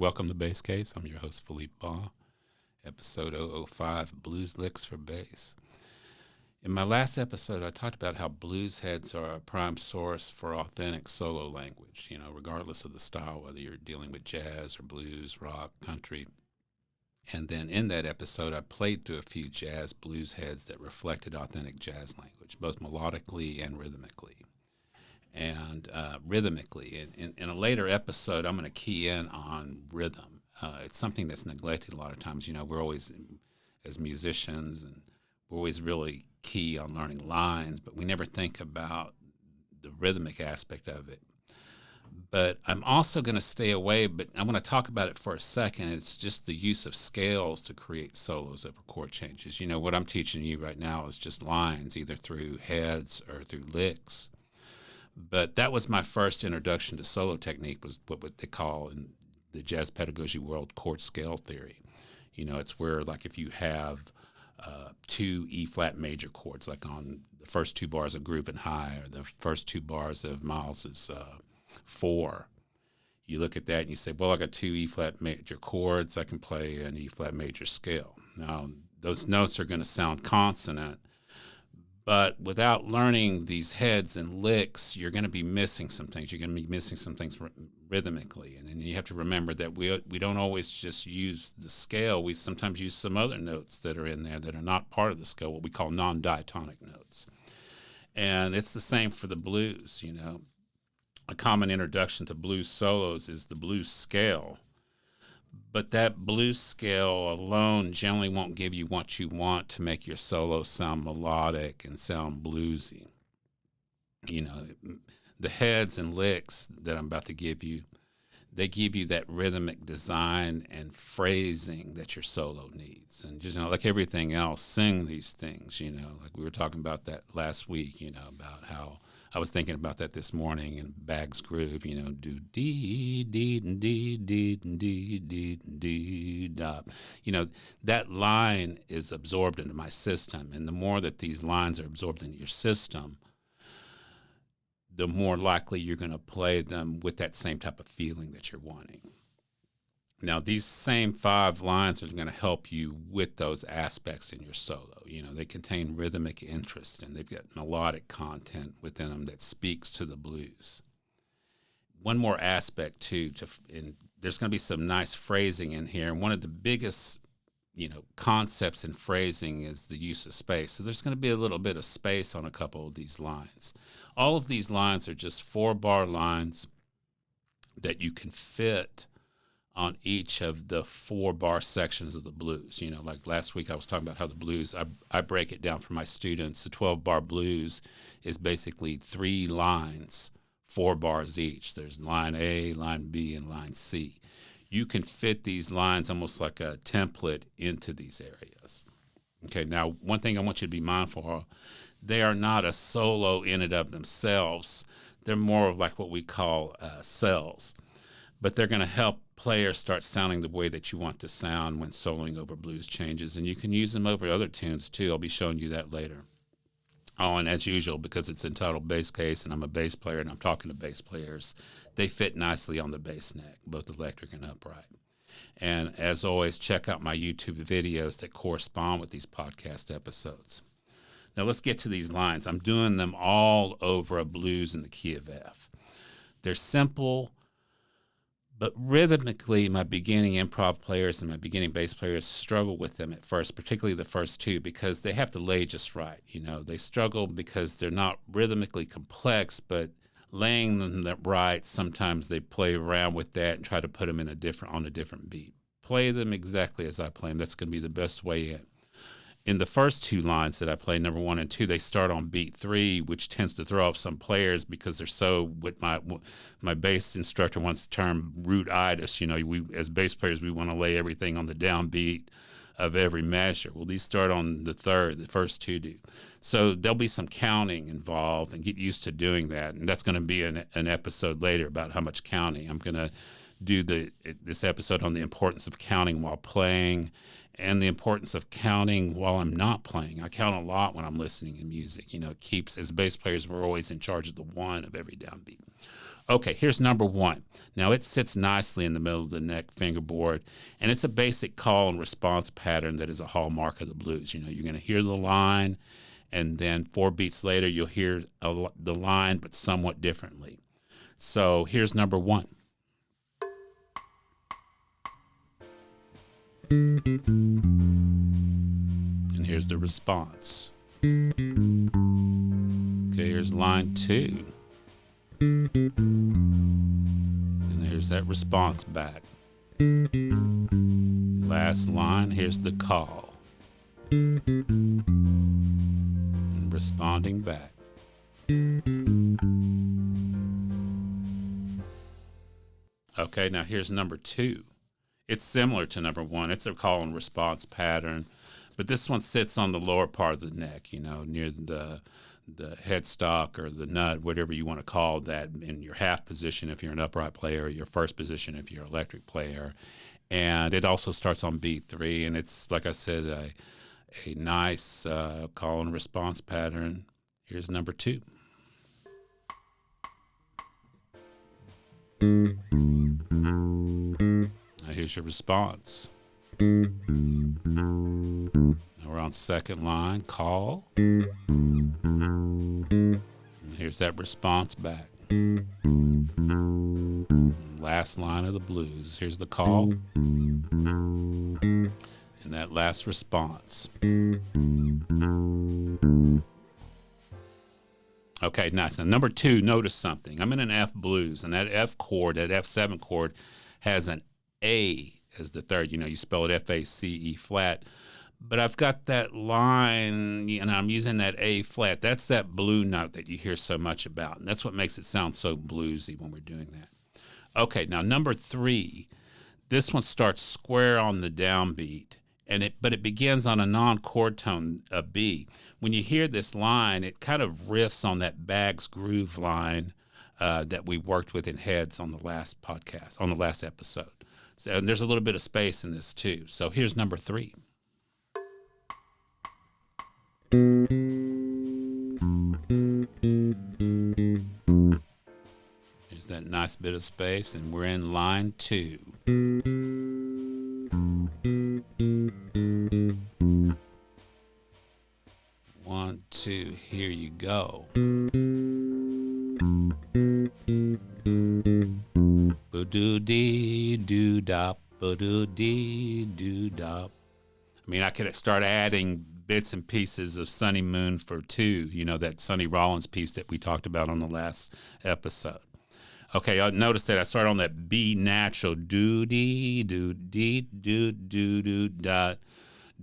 Welcome to Bass Case. I'm your host, Philippe Baugh, episode 005, Blues Licks for Bass. In my last episode, I talked about how blues heads are a prime source for authentic solo language, regardless of the style, whether you're dealing with jazz or blues, rock, country. And then in that episode, I played through a few jazz blues heads that reflected authentic jazz language, both melodically and rhythmically. And rhythmically, in a later episode, I'm going to key in on rhythm. It's something that's neglected a lot of times. We're always, as musicians, and we're always really key on learning lines, but we never think about the rhythmic aspect of it. But I'm also going to stay away, but I'm going to talk about it for a second. It's just the use of scales to create solos over chord changes. What I'm teaching you right now is just lines, either through heads or through licks. But that was my first introduction to solo technique, was what they call in the jazz pedagogy world chord scale theory. It's where, like, if you have two E-flat major chords, like on the first two bars of Groovin' High or the first two bars of Miles's 4, you look at that and you say, well, I got two E-flat major chords, I can play an E-flat major scale. Now, those notes are going to sound consonant, but without learning these heads and licks, you're going to be missing some things. You're going to be missing some things rhythmically. And then you have to remember that we don't always just use the scale. We sometimes use some other notes that are in there that are not part of the scale, what we call non-diatonic notes. And it's the same for the blues, A common introduction to blues solos is the blues scale. But that blues scale alone generally won't give you what you want to make your solo sound melodic and sound bluesy. The heads and licks that I'm about to give you, they give you that rhythmic design and phrasing that your solo needs. And just, like everything else, sing these things, like we were talking about that last week, about how I was thinking about that this morning in Bag's Groove, do dee, dee, dee, dee, dee, dee, dee, da. That line is absorbed into my system. And the more that these lines are absorbed into your system, the more likely you're going to play them with that same type of feeling that you're wanting. Now, these same 5 lines are going to help you with those aspects in your solo. They contain rhythmic interest, and they've got melodic content within them that speaks to the blues. One more aspect, too, and there's going to be some nice phrasing in here. And one of the biggest, concepts in phrasing is the use of space. So there's going to be a little bit of space on a couple of these lines. All of these lines are just 4-bar lines that you can fit on each of the 4-bar sections of the blues. Like last week I was talking about how the blues, I break it down for my students. The 12-bar blues is basically 3 lines, 4 bars each. There's line A, line B, and line C. You can fit these lines almost like a template into these areas. Okay, now one thing I want you to be mindful of, they are not a solo in and of themselves. They're more of like what we call cells. But they're going to help players start sounding the way that you want to sound when soloing over blues changes. And you can use them over other tunes, too. I'll be showing you that later. Oh, and as usual, because it's entitled Bass Case and I'm a bass player and I'm talking to bass players, they fit nicely on the bass neck, both electric and upright. And as always, check out my YouTube videos that correspond with these podcast episodes. Now let's get to these lines. I'm doing them all over a blues in the key of F. They're simple, but rhythmically, my beginning improv players and my beginning bass players struggle with them at first, particularly the first 2, because they have to lay just right. They struggle because they're not rhythmically complex, but laying them right, sometimes they play around with that and try to put them on a different beat. Play them exactly as I play them. That's going to be the best way in. In the first 2 lines that I play, number 1 and 2, they start on beat 3, which tends to throw off some players because they're so, what my bass instructor wants to term root-itis. We as bass players, we want to lay everything on the downbeat of every measure. Well, these start on the first 2 do. So there'll be some counting involved, and get used to doing that. And that's going to be an episode later about how much counting. I'm going to do this episode on the importance of counting while playing and the importance of counting while I'm not playing. I count a lot when I'm listening to music. It keeps, as bass players, we're always in charge of the 1 of every downbeat. Okay, here's number one. Now it sits nicely in the middle of the neck fingerboard, and it's a basic call and response pattern that is a hallmark of the blues. You know, you're going to hear the line, and then 4 beats later, you'll hear the line, but somewhat differently. So here's number one. And here's the response. Okay, here's line 2. And there's that response back. Last line, here's the call. And responding back. Okay, now here's number 2. It's similar to number 1. It's a call and response pattern, but this one sits on the lower part of the neck, you know, near the headstock or the nut, whatever you want to call that, in your half position if you're an upright player, or your first position if you're an electric player. And it also starts on beat 3, and it's, like I said, a nice call and response pattern. Here's number 2. Now here's your response. Now we're on second line, call. And here's that response back. Last line of the blues. Here's the call. And that last response. Okay, nice. Now, number 2, notice something. I'm in an F blues, and that F chord, that F7 chord, has an A as the third. You know, you spell it F-A-C-E flat. But I've got that line, and I'm using that A flat. That's that blue note that you hear so much about, and that's what makes it sound so bluesy when we're doing that. Okay, now number 3, this one starts square on the downbeat, but it begins on a non-chord tone, a B. When you hear this line, it kind of riffs on that Baggs groove line that we worked with in Heads on the last podcast, on the last episode. So, and there's a little bit of space in this too. So here's number 3. There's that nice bit of space, and we're in line 2. 1, 2, here you go. Ba-doo-dee-doo-dop, ba-doo-dee-doo-dop. I mean, I could start adding bits and pieces of Sonny Moon for 2, you know, that Sonny Rollins piece that we talked about on the last episode. Okay, notice that I start on that B natural, do-dee-do-dee-do-do-do-dot,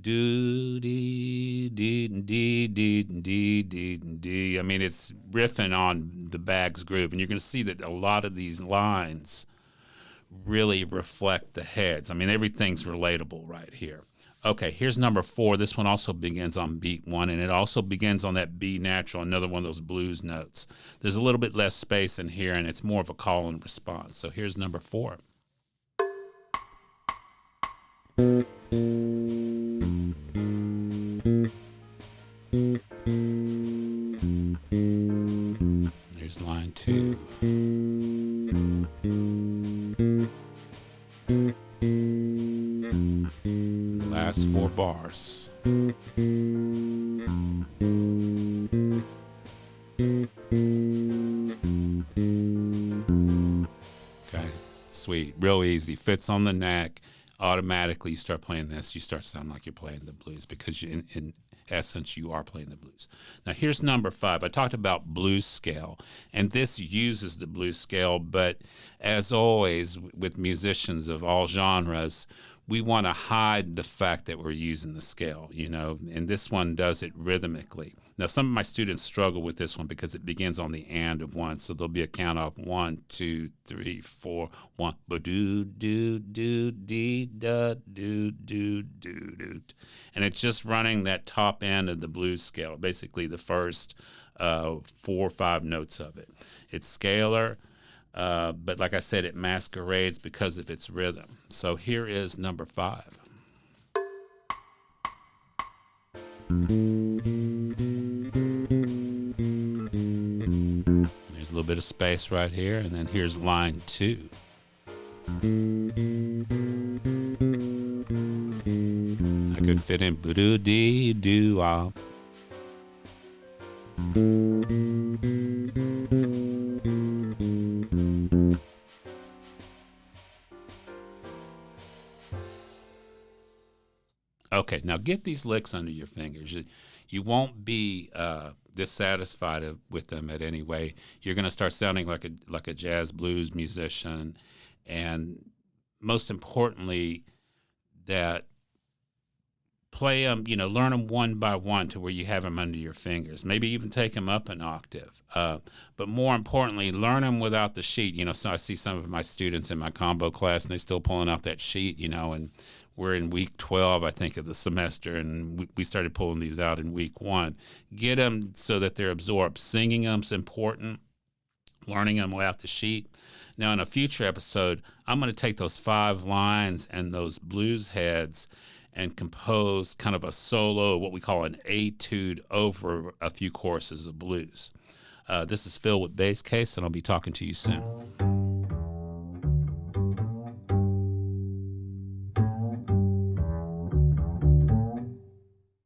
do-dee-dee-dee-dee-dee-dee. I mean, it's riffing on the Baggs groove, and you're going to see that a lot of these lines really reflect the Heads. I mean, everything's relatable right here. Okay, here's number 4. This one also begins on beat 1, and it also begins on that B natural, another one of those blues notes. There's a little bit less space in here, and it's more of a call and response. So here's number 4. Here's line 2. Last 4 bars. Okay, sweet, real easy, fits on the neck. Automatically, you start playing this, you start sounding like you're playing the blues, because in essence, you are playing the blues. Now, here's number 5. I talked about blues scale, and this uses the blues scale, but as always, with musicians of all genres, we want to hide the fact that we're using the scale, you know, and this one does it rhythmically. Now, some of my students struggle with this one because it begins on the and of 1, so there'll be a count of 1, 2, 3, 4, 1, ba-doo, doo, doo, dee, da, doo, doo, doo, doo. And it's just running that top end of the blues scale, basically the first 4 or 5 notes of it. It's scalar, but like I said, it masquerades because of its rhythm. So here is number 5. There's a little bit of space right here, and then here's line 2. I could fit in boo-doo-dee-doo-wop. Okay, now get these licks under your fingers. You won't be dissatisfied with them at any way. You're going to start sounding like a jazz blues musician, and most importantly, that play them, learn them one by one to where you have them under your fingers. Maybe even take them up an octave. But more importantly, learn them without the sheet. So I see some of my students in my combo class, and they're still pulling out that sheet, and we're in week 12, I think, of the semester, and we started pulling these out in week 1. Get them so that they're absorbed. Singing them is important. Learning them without the sheet. Now, in a future episode, I'm going to take those 5 lines and those blues heads and compose kind of a solo, what we call an etude, over a few choruses of blues. This is Phil with Bass Case, and I'll be talking to you soon.